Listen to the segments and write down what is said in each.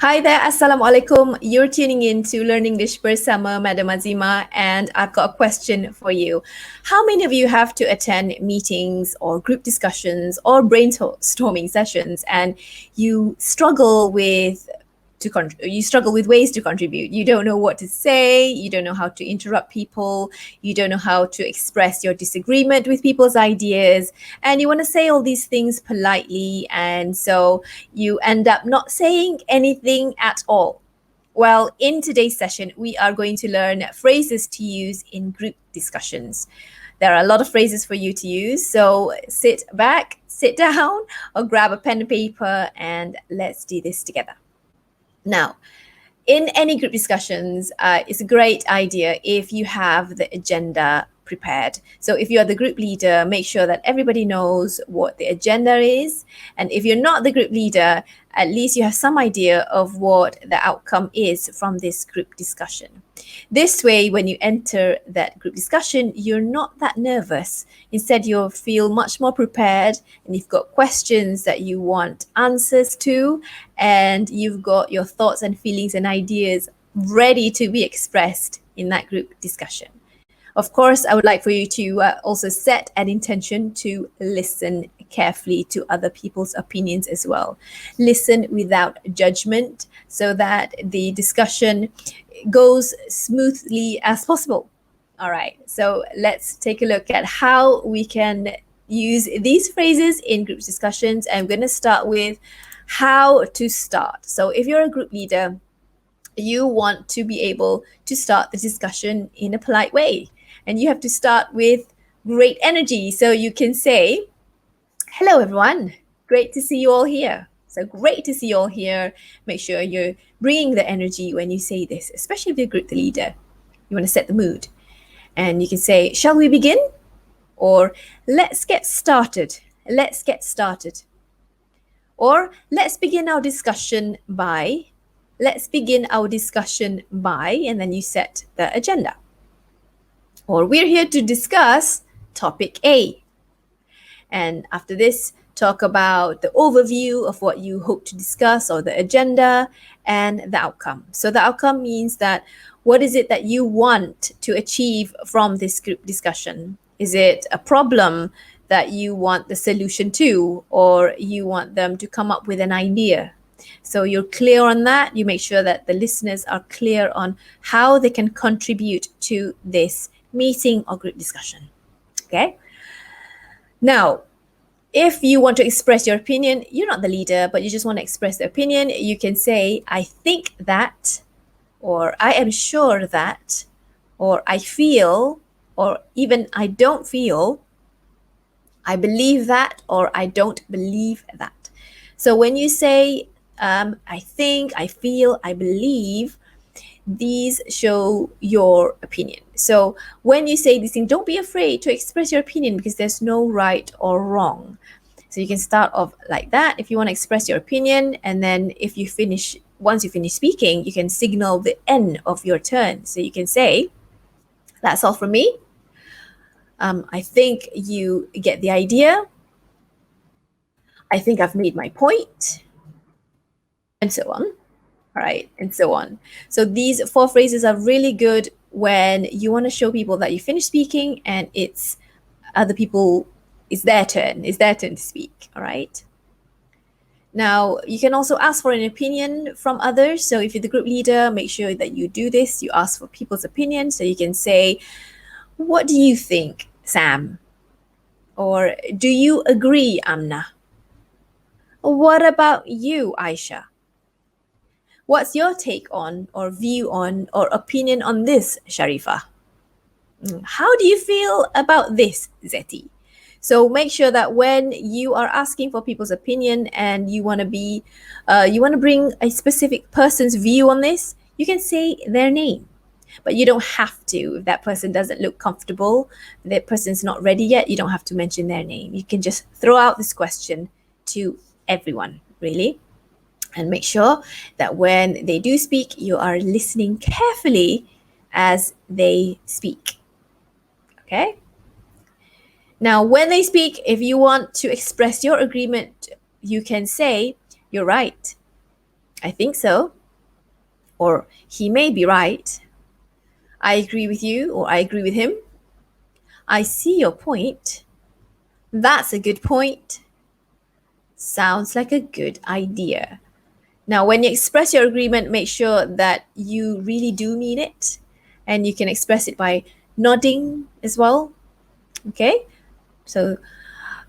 Hi there, Assalamualaikum. You're tuning in to Learn English Bersama Madam Azimah, and I've got a question for you. How many of you have to attend meetings or group discussions or brainstorming sessions, and you struggle with you struggle with ways to contribute? You don't know what to say, you don't know how to interrupt people, you don't know how to express your disagreement with people's ideas, and you want to say all these things politely, and so you end up not saying anything at all. Well, in today's session, we are going to learn phrases to use in group discussions. There are a lot of phrases for you to use, so sit back, sit down, or grab a pen and paper, and let's do this together. Now, in any group discussions, it's a great idea if you have the agenda prepared. So if you're the group leader, make sure that everybody knows what the agenda is. And if you're not the group leader, at least you have some idea of what the outcome is from this group discussion. This way, when you enter that group discussion, you're not that nervous. Instead, you'll feel much more prepared, and you've got questions that you want answers to, and you've got your thoughts and feelings and ideas ready to be expressed in that group discussion. Of course, I would like for you to also set an intention to listen carefully to other people's opinions as well. Listen without judgment so that the discussion goes smoothly as possible. All right, so let's take a look at how we can use these phrases in group discussions. And I'm going to start with how to start. So if you're a group leader, you want to be able to start the discussion in a polite way. And you have to start with great energy. So you can say, hello, everyone. Great to see you all here. So great to see you all here. Make sure you're bringing the energy when you say this, especially if you're group leader. You want to set the mood. And you can say, shall we begin? Or let's get started. Let's get started. Or let's begin our discussion by. Let's begin our discussion by, and then you set the agenda. Or we're here to discuss topic A. And after this, talk about the overview of what you hope to discuss or the agenda and the outcome. So the outcome means that what is it that you want to achieve from this group discussion? Is it a problem that you want the solution to, or you want them to come up with an idea? So you're clear on that. You make sure that the listeners are clear on how they can contribute to this meeting or group discussion. Okay? Now, if you want to express your opinion, you're not the leader, but you just want to express the opinion, you can say, I think that, or I am sure that, or I feel, or even I don't feel, I believe that, or I don't believe that. So when you say, I think, I feel, I believe, these show your opinion. So when you say these things, don't be afraid to express your opinion because there's no right or wrong. So you can start off like that if you want to express your opinion, and then once you finish speaking, you can signal the end of your turn. So you can say, that's all from me. I think you get the idea. I think I've made my point, and so on. All right, and so on. So these 4 phrases are really good when you want to show people that you finished speaking and it's their turn to speak. All right. Now, you can also ask for an opinion from others. So if you're the group leader, make sure that you do this. You ask for people's opinion. So you can say, what do you think, Sam? Or do you agree, Amna? What about you, Aisha? What's your take on, or view on, or opinion on this, Sharifa? How do you feel about this, Zeti? So make sure that when you are asking for people's opinion and you want to bring a specific person's view on this, you can say their name. But you don't have to. If that person doesn't look comfortable, that person's not ready yet, you don't have to mention their name. You can just throw out this question to everyone, really. And make sure that when they do speak, you are listening carefully as they speak. Okay? Now, when they speak, if you want to express your agreement, you can say, you're right. I think so. Or he may be right. I agree with you, or I agree with him. I see your point. That's a good point. Sounds like a good idea. Now, when you express your agreement, make sure that you really do mean it. And you can express it by nodding as well. Okay? So,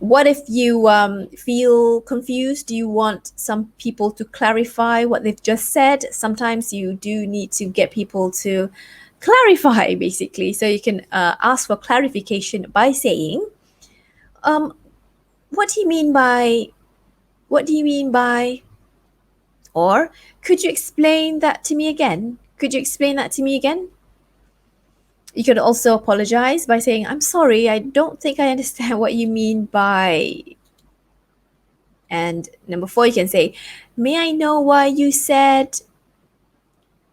what if you feel confused? Do you want some people to clarify what they've just said? Sometimes you do need to get people to clarify, basically. So you can ask for clarification by saying, what do you mean by, what do you mean by, or could you explain that to me again? Could you explain that to me again? You could also apologize by saying, I'm sorry, I don't think I understand what you mean by. And number 4, you can say, may I know why you said,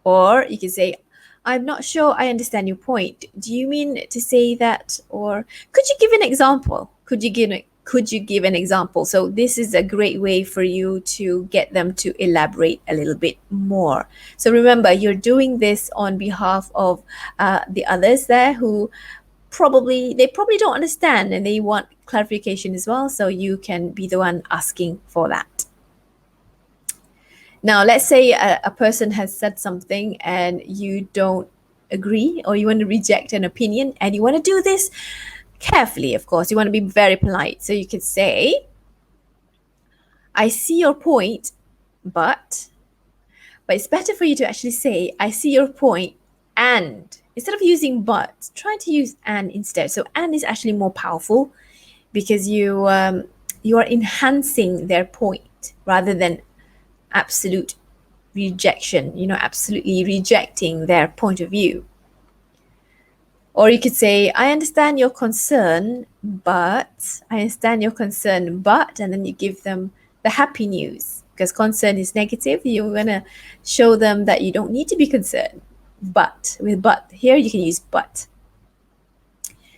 or you can say, I'm not sure I understand your point. Do you mean to say that? Or could you give an example? Could you give an example? So this is a great way for you to get them to elaborate a little bit more. So remember, you're doing this on behalf of the others there who probably don't understand and they want clarification as well. So you can be the one asking for that. Now, let's say a person has said something and you don't agree, or you want to reject an opinion, and you want to do this carefully, of course. You want to be very polite. So you could say, I see your point, but it's better for you to actually say, I see your point, and instead of using but, try to use and instead. So and is actually more powerful because you are enhancing their point rather than absolute rejection, absolutely rejecting their point of view. Or you could say, I understand your concern, but, and then you give them the happy news, because concern is negative. You're going to show them that you don't need to be concerned. But, with but, here you can use but.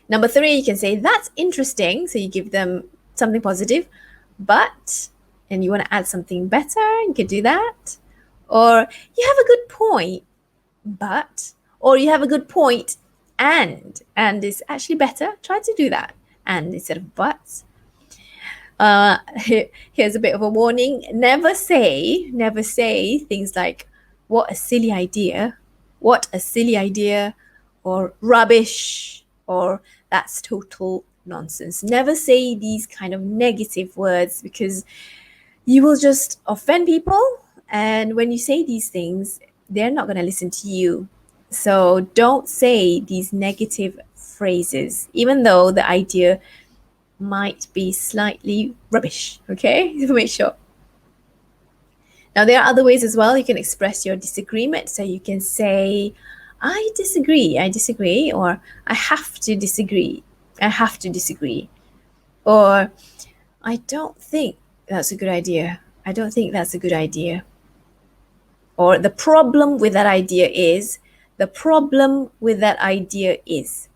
Number 3, you can say, that's interesting. So you give them something positive, but, and you want to add something better, you could do that. Or you have a good point, but, or you have a good point, and is actually better. Try to do that, and instead of but. Here's a bit of a warning. Never say things like, what a silly idea, or rubbish, or that's total nonsense. Never say these kind of negative words, because you will just offend people. And when you say these things, they're not going to listen to you. So don't say these negative phrases, even though the idea might be slightly rubbish, okay? So make sure. Now, there are other ways as well. You can express your disagreement. So you can say, I disagree, or I have to disagree, or I don't think that's a good idea, or the problem with that idea is.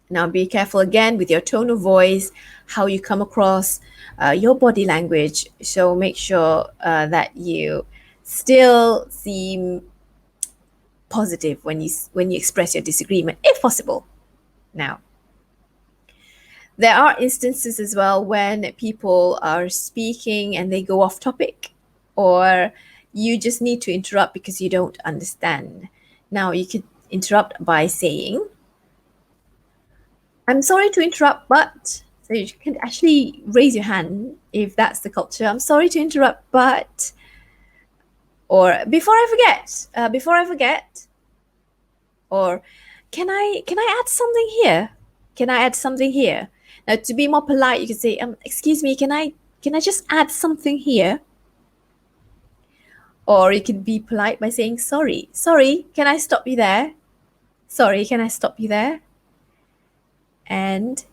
Now, be careful again with your tone of voice, how you come across, your body language. So make sure that you still seem positive when you express your disagreement, if possible. Now, there are instances as well when people are speaking and they go off topic, or you just need to interrupt because you don't understand. Now, you could interrupt by saying, I'm sorry to interrupt, but, so you can actually raise your hand if that's the culture. I'm sorry to interrupt, but, or before I forget, or can I add something here? Now, to be more polite, you can say, excuse me, can I just add something here? Or you can be polite by saying, sorry, can I stop you there? And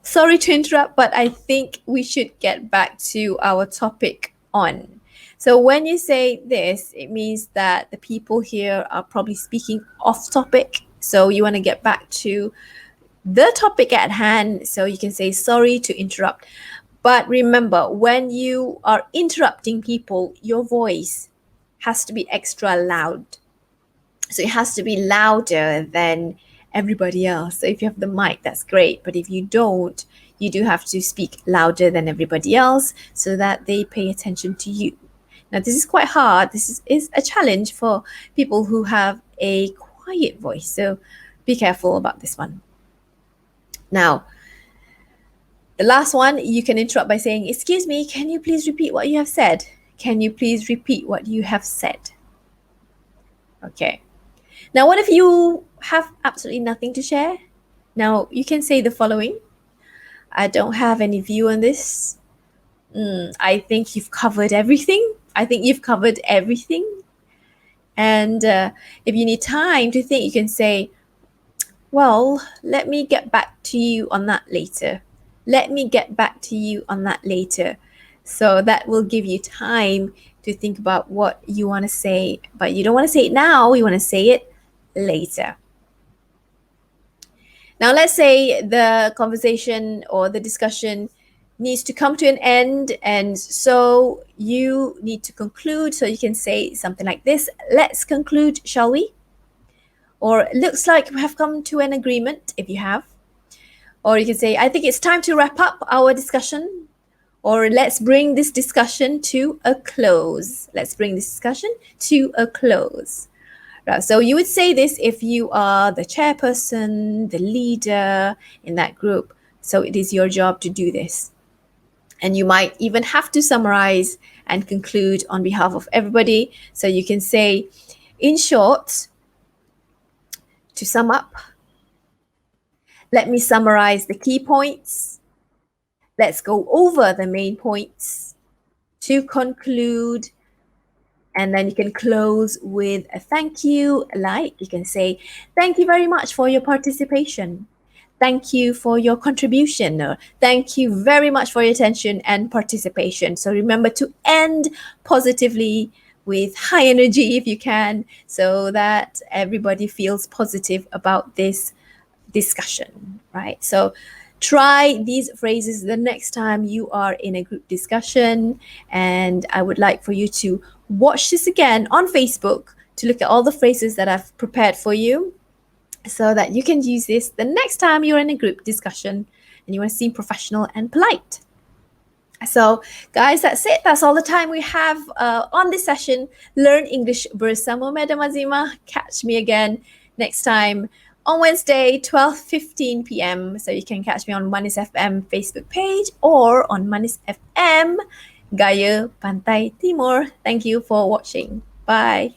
sorry to interrupt, but I think we should get back to our topic on. So when you say this, it means that the people here are probably speaking off topic. So you want to get back to the topic at hand. So you can say, sorry to interrupt, But remember, when you are interrupting people, your voice has to be extra loud. So it has to be louder than everybody else. So if you have the mic, that's great. But if you don't, you do have to speak louder than everybody else so that they pay attention to you. Now, this is quite hard. This is a challenge for people who have a quiet voice. So be careful about this one. Now, the last one, you can interrupt by saying, "Excuse me, can you please repeat what you have said? Can you please repeat what you have said?" Okay. Now, what if you have absolutely nothing to share? Now, you can say the following: "I don't have any view on this. I think you've covered everything. I think you've covered everything." And if you need time to think, you can say, "Well, let me get back to you on that later. Let me get back to you on that later." So that will give you time to think about what you want to say, but you don't want to say it now, you want to say it later. Now, let's say the conversation or the discussion needs to come to an end, and so you need to conclude. So you can say something like this: "Let's conclude, shall we?" Or "Looks like we have come to an agreement," if you have. Or you can say, "I think it's time to wrap up our discussion." Or "Let's bring this discussion to a close." Let's bring this discussion to a close. Right, so you would say this if you are the chairperson, the leader in that group. So it is your job to do this. And you might even have to summarize and conclude on behalf of everybody. So you can say, "In short, to sum up, let me summarize the key points. Let's go over the main points. To conclude," and then you can close with a thank you. Like you can say, "Thank you very much for your participation. Thank you for your contribution." Or, "Thank you very much for your attention and participation." So remember to end positively with high energy if you can, so that everybody feels positive about this discussion, right? So try these phrases the next time you are in a group discussion. And I would like for you to watch this again on Facebook to look at all the phrases that I've prepared for you so that you can use this the next time you're in a group discussion and you want to seem professional and polite. So, guys, that's it. That's all the time we have on this session. Learn English Bersama Madam Azimah. Catch me again next time on Wednesday, 12:15 p.m. So you can catch me on Manis FM Facebook page or on Manis FM Gaya Pantai Timur. Thank you for watching. Bye.